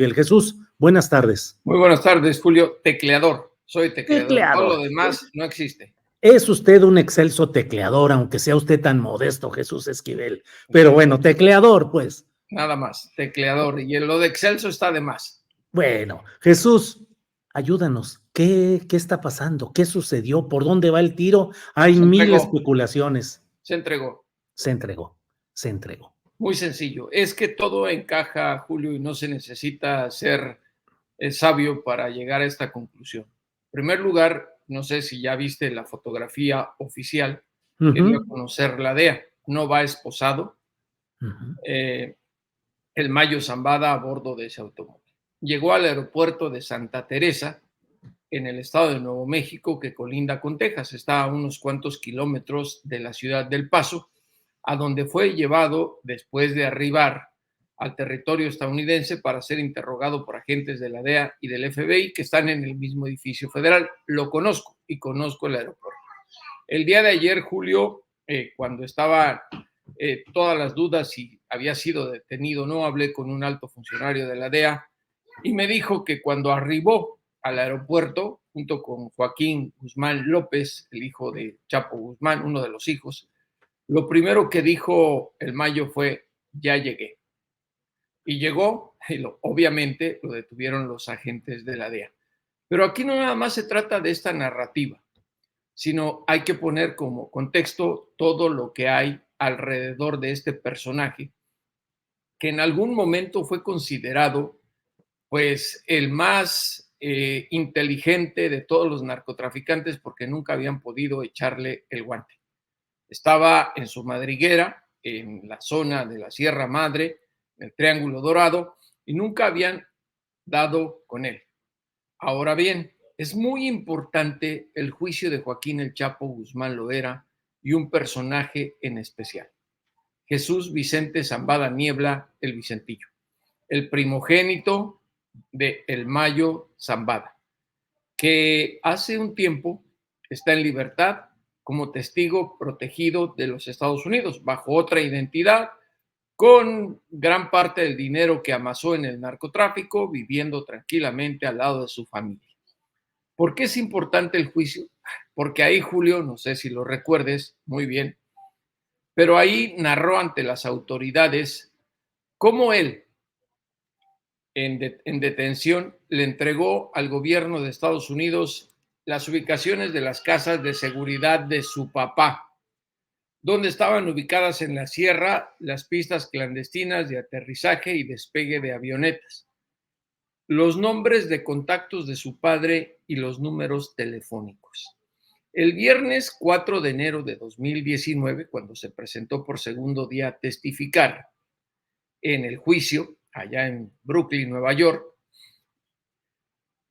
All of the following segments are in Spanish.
Miguel Jesús, buenas tardes. Muy buenas tardes, Julio. Tecleador, soy tecleador. Tecleador. Todo lo demás no existe. Es usted un excelso tecleador, aunque sea usted tan modesto, Jesús Esquivel. Pero bueno, tecleador, pues. Nada más, tecleador. Y en lo de excelso está de más. Bueno, Jesús, ayúdanos. ¿Qué está pasando? ¿Qué sucedió? ¿Por dónde va el tiro? Hay mil especulaciones. Se entregó. Se entregó. Se entregó. Muy sencillo. Es que todo encaja, Julio, y no se necesita ser sabio para llegar a esta conclusión. En primer lugar, no sé si ya viste la fotografía oficial que dio a conocer la DEA. No va esposado. El Mayo Zambada a bordo de ese automóvil. Llegó al aeropuerto de Santa Teresa, en el estado de Nuevo México, que colinda con Texas. Está a unos cuantos kilómetros de la ciudad del Paso, a donde fue llevado después de arribar al territorio estadounidense para ser interrogado por agentes de la DEA y del FBI que están en el mismo edificio federal. Lo conozco y conozco el aeropuerto. El día de ayer, Julio, cuando estaba todas las dudas si había sido detenido o no, hablé con un alto funcionario de la DEA y me dijo que cuando arribó al aeropuerto, junto con Joaquín Guzmán López, el hijo de Chapo Guzmán, uno de los hijos, lo primero que dijo el Mayo fue: ya llegué. Y llegó, y obviamente lo detuvieron los agentes de la DEA. Pero aquí no nada más se trata de esta narrativa, sino hay que poner como contexto todo lo que hay alrededor de este personaje, que en algún momento fue considerado pues el más inteligente de todos los narcotraficantes porque nunca habían podido echarle el guante. Estaba en su madriguera, en la zona de la Sierra Madre, el Triángulo Dorado, y nunca habían dado con él. Ahora bien, es muy importante el juicio de Joaquín El Chapo Guzmán Loera y un personaje en especial, Jesús Vicente Zambada Niebla, el Vicentillo, el primogénito de El Mayo Zambada, que hace un tiempo está en libertad como testigo protegido de los Estados Unidos, bajo otra identidad, con gran parte del dinero que amasó en el narcotráfico, viviendo tranquilamente al lado de su familia. ¿Por qué es importante el juicio? Porque ahí, Julio, no sé si lo recuerdes muy bien, pero ahí narró ante las autoridades cómo él, en detención, le entregó al gobierno de Estados Unidos las ubicaciones de las casas de seguridad de su papá, donde estaban ubicadas en la sierra las pistas clandestinas de aterrizaje y despegue de avionetas, los nombres de contactos de su padre y los números telefónicos. El viernes 4 de enero de 2019, cuando se presentó por segundo día a testificar en el juicio allá en Brooklyn, Nueva York,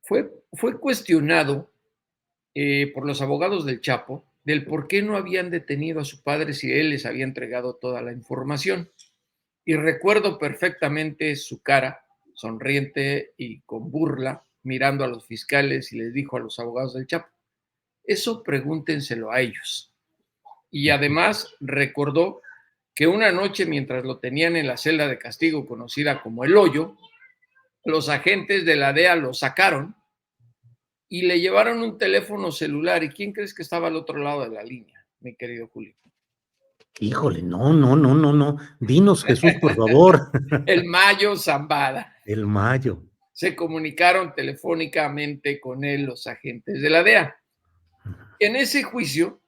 fue cuestionado por los abogados del Chapo del por qué no habían detenido a su padre si él les había entregado toda la información. Y recuerdo perfectamente su cara, sonriente y con burla, mirando a los fiscales, y les dijo a los abogados del Chapo: eso pregúntenselo a ellos. Y además recordó que una noche, mientras lo tenían en la celda de castigo conocida como El Hoyo, los agentes de la DEA lo sacaron y le llevaron un teléfono celular. ¿Y quién crees que estaba al otro lado de la línea, mi querido Julio? Híjole, no. Dinos, Jesús, por favor. El Mayo Zambada. El Mayo. Se comunicaron telefónicamente con él los agentes de la DEA. En ese juicio,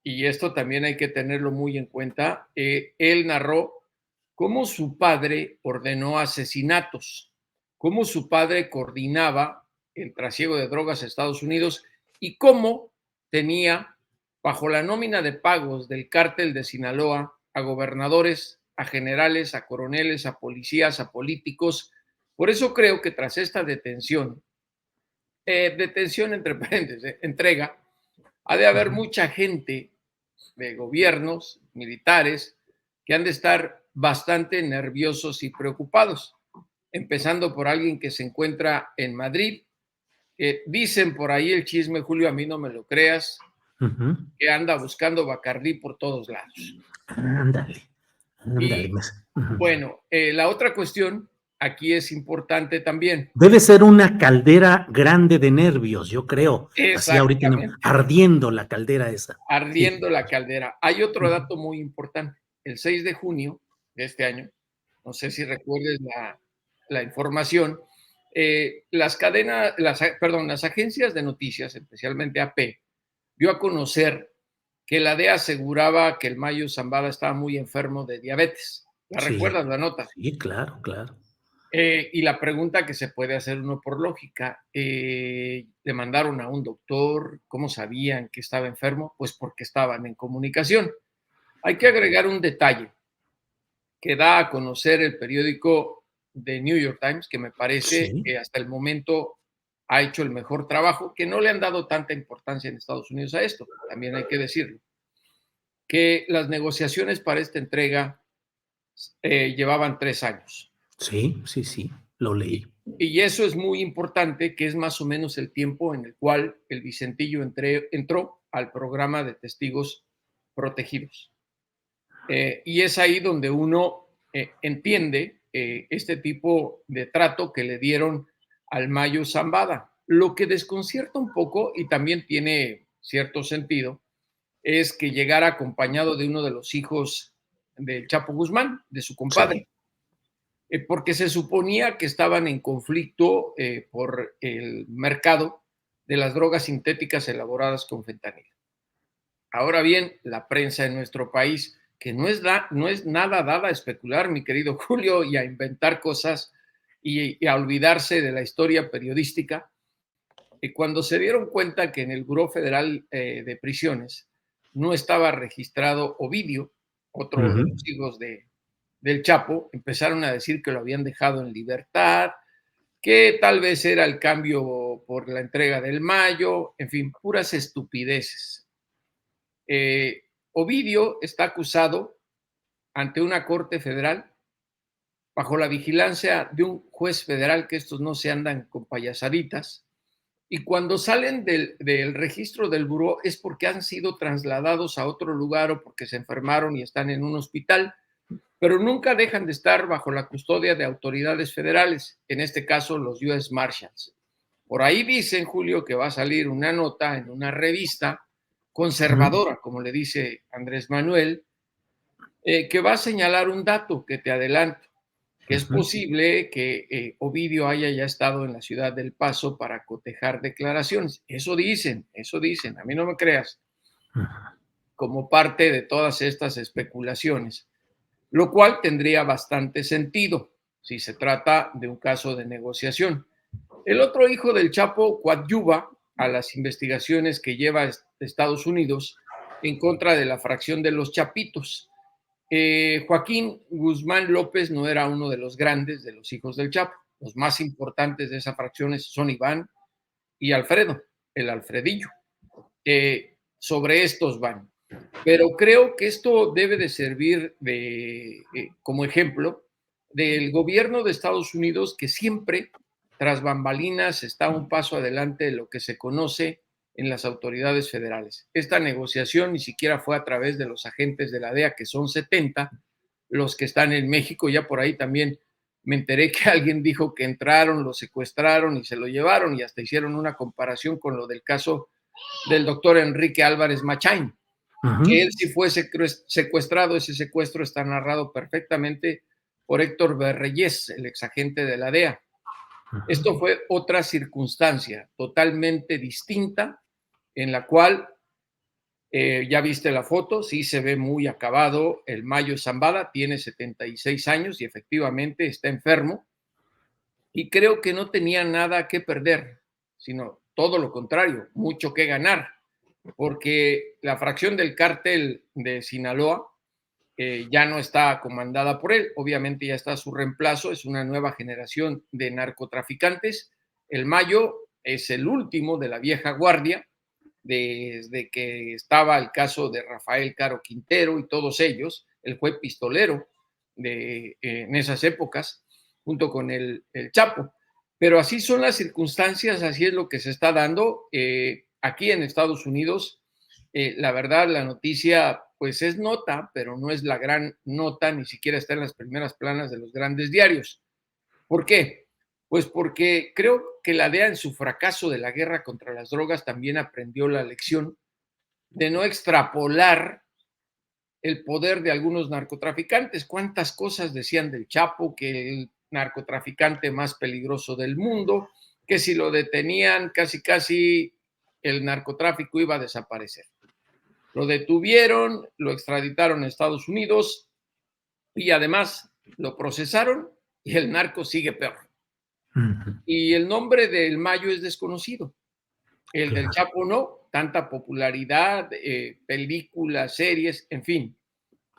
y esto también hay que tenerlo muy en cuenta, él narró cómo su padre ordenó asesinatos, cómo su padre coordinaba el trasiego de drogas a Estados Unidos y cómo tenía bajo la nómina de pagos del cártel de Sinaloa a gobernadores, a generales, a coroneles, a policías, a políticos. Por eso creo que tras esta detención entre paréntesis, entrega, ha de haber mucha gente de gobiernos, militares, que han de estar bastante nerviosos y preocupados, empezando por alguien que se encuentra en Madrid, que dicen por ahí el chisme, Julio, a mí no me lo creas, que anda buscando Bacardí por todos lados. Ándale. Y bueno, la otra cuestión aquí es importante también. Debe ser una caldera grande de nervios, yo creo. Así ahorita Exactamente, ardiendo la caldera esa. Sí. ardiendo la caldera. Hay otro dato muy importante. El 6 de junio de este año, no sé si recuerdes la información, las agencias de noticias, especialmente AP, dio a conocer que la DEA aseguraba que el Mayo Zambada estaba muy enfermo de diabetes. ¿La Sí, recuerdas, la nota? sí, claro, claro. Y la pregunta que se puede hacer uno por lógica, ¿le mandaron a un doctor? ¿Cómo sabían que estaba enfermo? Pues porque estaban en comunicación. Hay que agregar un detalle que da a conocer el periódico The New York Times, que me parece Sí, que hasta el momento ha hecho el mejor trabajo, que no le han dado tanta importancia en Estados Unidos a esto, también hay que decirlo, que las negociaciones para esta entrega llevaban 3 años. sí, sí, sí, lo leí. Y eso es muy importante, que es más o menos el tiempo en el cual el Vicentillo entró al programa de testigos protegidos. Y es ahí donde uno entiende este tipo de trato que le dieron al Mayo Zambada. Lo que desconcierta un poco y también tiene cierto sentido es que llegara acompañado de uno de los hijos del Chapo Guzmán, de su Sí, compadre, porque se suponía que estaban en conflicto por el mercado de las drogas sintéticas elaboradas con fentanilo. Ahora bien, la prensa en nuestro país, que no es nada dada a especular, mi querido Julio, y a inventar cosas y a olvidarse de la historia periodística, cuando se dieron cuenta que en el Buró Federal de Prisiones no estaba registrado Ovidio, otro de ujú, los hijos del Chapo, empezaron a decir que lo habían dejado en libertad, que tal vez era el cambio por la entrega del Mayo, en fin, puras estupideces. Ovidio está acusado ante una corte federal bajo la vigilancia de un juez federal, que estos no se andan con payasaditas, y cuando salen del registro del buró es porque han sido trasladados a otro lugar o porque se enfermaron y están en un hospital, pero nunca dejan de estar bajo la custodia de autoridades federales, en este caso los US Marshals. Por ahí dicen, Julio, que va a salir una nota en una revista ujú, conservadora, como le dice Andrés Manuel, que va a señalar un dato que te adelanto, que es ujú, posible que Ovidio haya ya estado en la ciudad del Paso para cotejar declaraciones. Eso dicen, a mí no me creas, ujú. como parte de todas estas especulaciones, lo cual tendría bastante sentido si se trata de un caso de negociación. El otro hijo del Chapo coadyuva a las investigaciones que lleva Estados Unidos en contra de la fracción de los Chapitos. Joaquín Guzmán López no era uno de los grandes de los hijos del Chapo. Los más importantes de esa fracción son Iván y Alfredo, el Alfredillo. Sobre estos van. Pero creo que esto debe de servir como ejemplo del gobierno de Estados Unidos, que siempre, tras bambalinas, está un paso adelante de lo que se conoce en las autoridades federales. Esta negociación ni siquiera fue a través de los agentes de la DEA, que son 70 los que están en México. Ya por ahí también me enteré que alguien dijo que entraron, lo secuestraron y se lo llevaron, y hasta hicieron una comparación con lo del caso del doctor Enrique Álvarez Machain, que él Ujú, sí fue secuestrado. Ese secuestro está narrado perfectamente por Héctor Berreyes, el exagente de la DEA. ujú. Esto fue otra circunstancia totalmente distinta, en la cual ya viste la foto, sí se ve muy acabado el Mayo Zambada, tiene 76 años y efectivamente está enfermo, y creo que no tenía nada que perder, sino todo lo contrario, mucho que ganar, porque la fracción del cártel de Sinaloa ya no está comandada por él, obviamente ya está su reemplazo, es una nueva generación de narcotraficantes. El Mayo es el último de la vieja guardia, desde que estaba el caso de Rafael Caro Quintero y todos ellos. Él fue pistolero en esas épocas, junto con el Chapo. Pero así son las circunstancias, así es lo que se está dando. Aquí en Estados Unidos, la verdad, la noticia pues es nota, pero no es la gran nota, ni siquiera está en las primeras planas de los grandes diarios. ¿Por qué? Pues porque creo que la DEA en su fracaso de la guerra contra las drogas también aprendió la lección de no extrapolar el poder de algunos narcotraficantes. ¿Cuántas cosas decían del Chapo? Que el narcotraficante más peligroso del mundo, que si lo detenían casi casi el narcotráfico iba a desaparecer. Lo detuvieron, lo extraditaron a Estados Unidos y además lo procesaron y el narco sigue peor. Y el nombre del Mayo es desconocido. El del Claro, Chapo no, tanta popularidad, películas, series, en fin.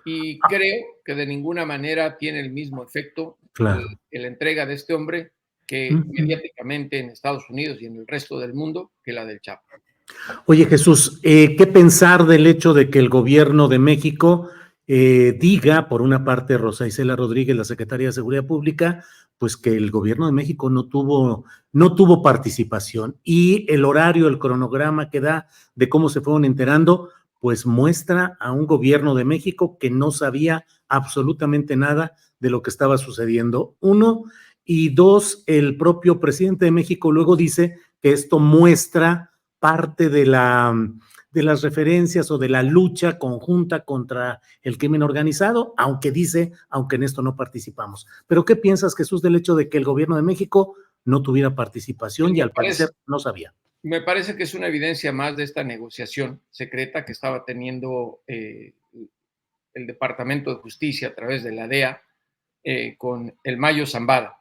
Y creo que de ninguna manera tiene el mismo efecto claro. la entrega de este hombre que Ujú. mediáticamente en Estados Unidos y en el resto del mundo que la del Chapo. Oye, Jesús, ¿qué pensar del hecho de que el gobierno de México diga, por una parte, Rosa Isela Rodríguez, la secretaria de Seguridad Pública, pues que el gobierno de México no tuvo participación y el horario, el cronograma que da de cómo se fueron enterando, pues muestra a un gobierno de México que no sabía absolutamente nada de lo que estaba sucediendo? Uno, y dos, el propio presidente de México luego dice que esto muestra parte de las referencias o de la lucha conjunta contra el crimen organizado, aunque en esto no participamos. Pero ¿qué piensas, Jesús, del hecho de que el gobierno de México no tuviera Pues participación y al parecer no sabía? me parece que es una evidencia más de esta negociación secreta que estaba teniendo el Departamento de Justicia a través de la DEA con el Mayo Zambada.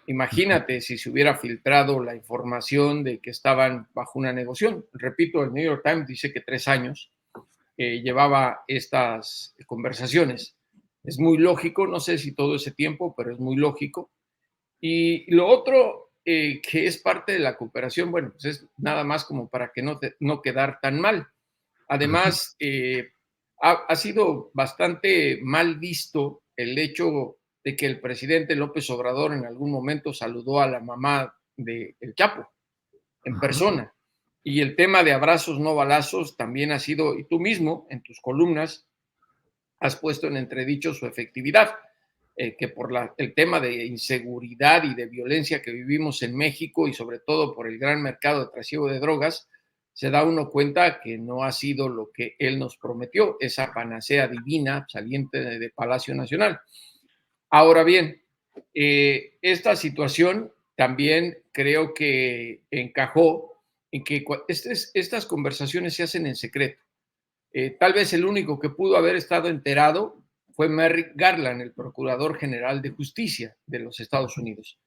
Imagínate si se hubiera filtrado la información de que estaban bajo una negociación. Repito, el New York Times dice que 3 años llevaba estas conversaciones. Es muy lógico, no sé si todo ese tiempo, pero es muy lógico. Y lo otro que es parte de la cooperación, bueno, pues es nada más como para que no quedar tan mal. Además, ha sido bastante mal visto el hecho de que el presidente López Obrador en algún momento saludó a la mamá de El Chapo en Ajá. persona. Y el tema de abrazos no balazos también ha sido, y tú mismo en tus columnas has puesto en entredicho su efectividad, que por el tema de inseguridad y de violencia que vivimos en México y sobre todo por el gran mercado de trasiego de drogas, se da uno cuenta que no ha sido lo que él nos prometió, esa panacea divina saliente de Palacio Nacional. Ahora bien, esta situación también creo que encajó en que estas conversaciones se hacen en secreto. Tal vez el único que pudo haber estado enterado fue Merrick Garland, el Procurador General de Justicia de los Estados Unidos.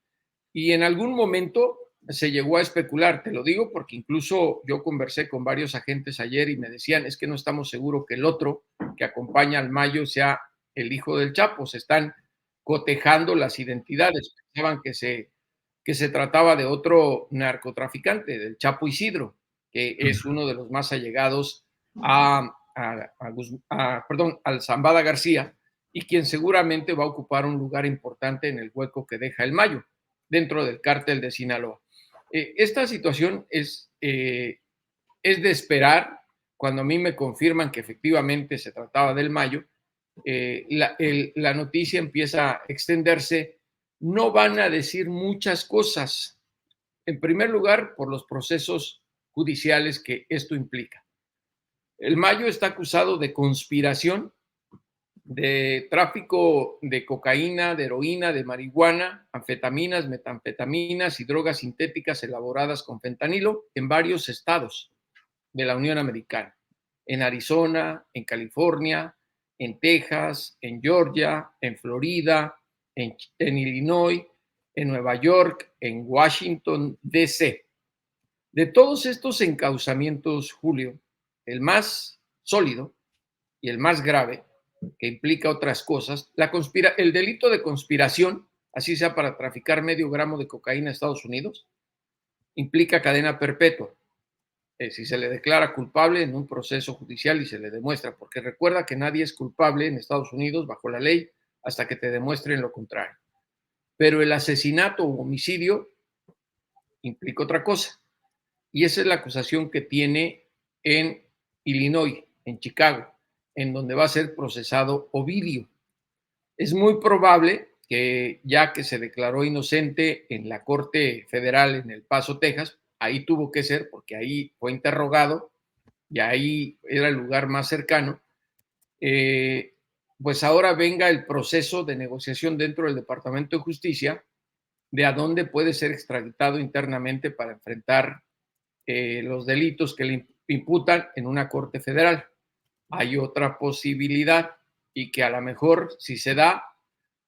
Y en algún momento se llegó a especular, te lo digo porque incluso yo conversé con varios agentes ayer y me decían, es que no estamos seguros que el otro que acompaña al Mayo sea el hijo del Chapo, se están cotejando las identidades, pensaban que se trataba de otro narcotraficante, del Chapo Isidro, que es uno de los más allegados al Zambada García y quien seguramente va a ocupar un lugar importante en el hueco que deja el Mayo dentro del cártel de Sinaloa. Esta situación es de esperar cuando a mí me confirman que efectivamente se trataba del Mayo. La noticia empieza a extenderse. No van a decir muchas cosas. En primer lugar, por los procesos judiciales que esto implica. El Mayo está acusado de conspiración, de tráfico de cocaína, de heroína, de marihuana, anfetaminas, metanfetaminas y drogas sintéticas elaboradas con fentanilo en varios estados de la Unión Americana, en Arizona, en California, en Texas, en Georgia, en Florida, en Illinois, en Nueva York, en Washington, D.C. De todos estos encauzamientos, Julio, el más sólido y el más grave, que implica otras cosas, el delito de conspiración, así sea para traficar medio gramo de cocaína a Estados Unidos, implica cadena perpetua. Si se le declara culpable en un proceso judicial y se le demuestra, porque recuerda que nadie es culpable en Estados Unidos bajo la ley hasta que te demuestren lo contrario. Pero el asesinato o homicidio implica otra cosa. Y esa es la acusación que tiene en Illinois, en Chicago, en donde va a ser procesado Ovidio. Es muy probable que ya que se declaró inocente en la Corte Federal en El Paso, Texas, ahí tuvo que ser porque ahí fue interrogado y ahí era el lugar más cercano, pues ahora venga el proceso de negociación dentro del Departamento de Justicia de a dónde puede ser extraditado internamente para enfrentar los delitos que le imputan en una corte federal. Hay otra posibilidad y que a lo mejor, si se da,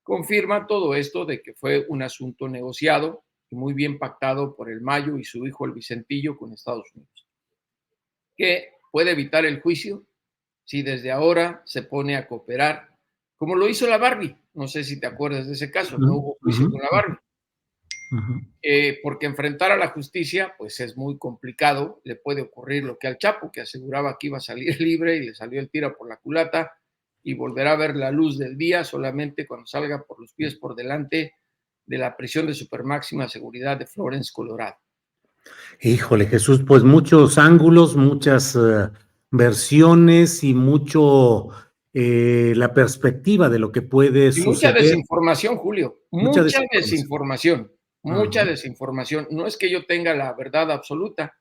confirma todo esto de que fue un asunto negociado y muy bien pactado por el Mayo y su hijo el Vicentillo con Estados Unidos, que puede evitar el juicio si desde ahora se pone a cooperar, como lo hizo la Barbie. No sé si te acuerdas de ese caso, no hubo juicio con la Barbie. Porque enfrentar a la justicia, pues es muy complicado, le puede ocurrir lo que al Chapo, que aseguraba que iba a salir libre y le salió el tiro por la culata y volverá a ver la luz del día solamente cuando salga por los pies por delante de la prisión de supermáxima seguridad de Florence, Colorado. Híjole, Jesús, pues muchos ángulos, muchas versiones y mucho la perspectiva de lo que puede Y mucha suceder. desinformación, Julio, Mucha mucha desinformación. desinformación. No es que yo tenga la verdad absoluta,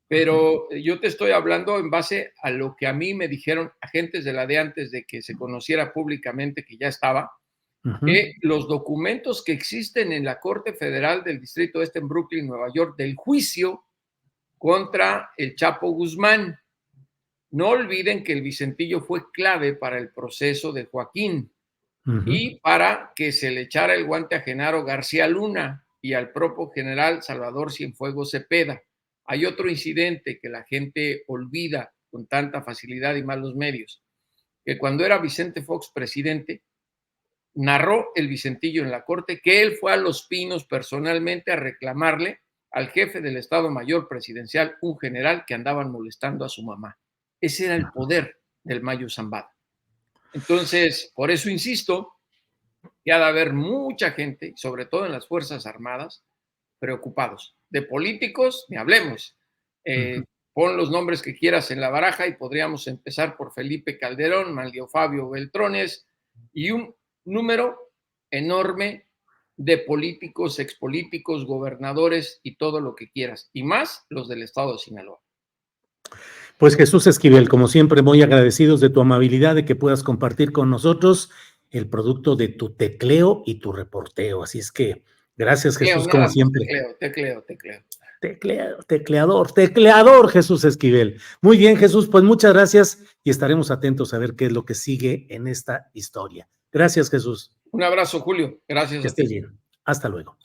pero yo te estoy hablando en base a lo que a mí me dijeron agentes de la DEA antes de que se conociera públicamente que ya estaba, que los documentos que existen en la Corte Federal del Distrito Este en Brooklyn, Nueva York, del juicio contra el Chapo Guzmán. No olviden que el Vicentillo fue clave para el proceso de Joaquín y para que se le echara el guante a Genaro García Luna y al propio general Salvador Cienfuegos Cepeda. Hay otro incidente que la gente olvida con tanta facilidad y más los medios, que cuando era Vicente Fox presidente, narró el Vicentillo en la corte que él fue a Los Pinos personalmente a reclamarle al jefe del Estado Mayor Presidencial, un general que andaban molestando a su mamá. Ese era el poder del Mayo Zambada. Entonces, por eso insisto, que ha de haber mucha gente, sobre todo en las Fuerzas Armadas, preocupados. De políticos, ni hablemos. Pon los nombres que quieras en la baraja y podríamos empezar por Felipe Calderón, Manlio Fabio Beltrones y un número enorme de políticos, expolíticos, gobernadores y todo lo que quieras, y más los del estado de Sinaloa. Pues Jesús Esquivel, como siempre, muy agradecidos de tu amabilidad, de que puedas compartir con nosotros el producto de tu tecleo y tu reporteo. Así es que gracias, Jesús, como siempre. Tecleador, Jesús Esquivel. Muy bien, Jesús, pues muchas gracias y estaremos atentos a ver qué es lo que sigue en esta historia. Gracias, Jesús. Un abrazo, Julio. Gracias que a ti. estés bien. Hasta luego.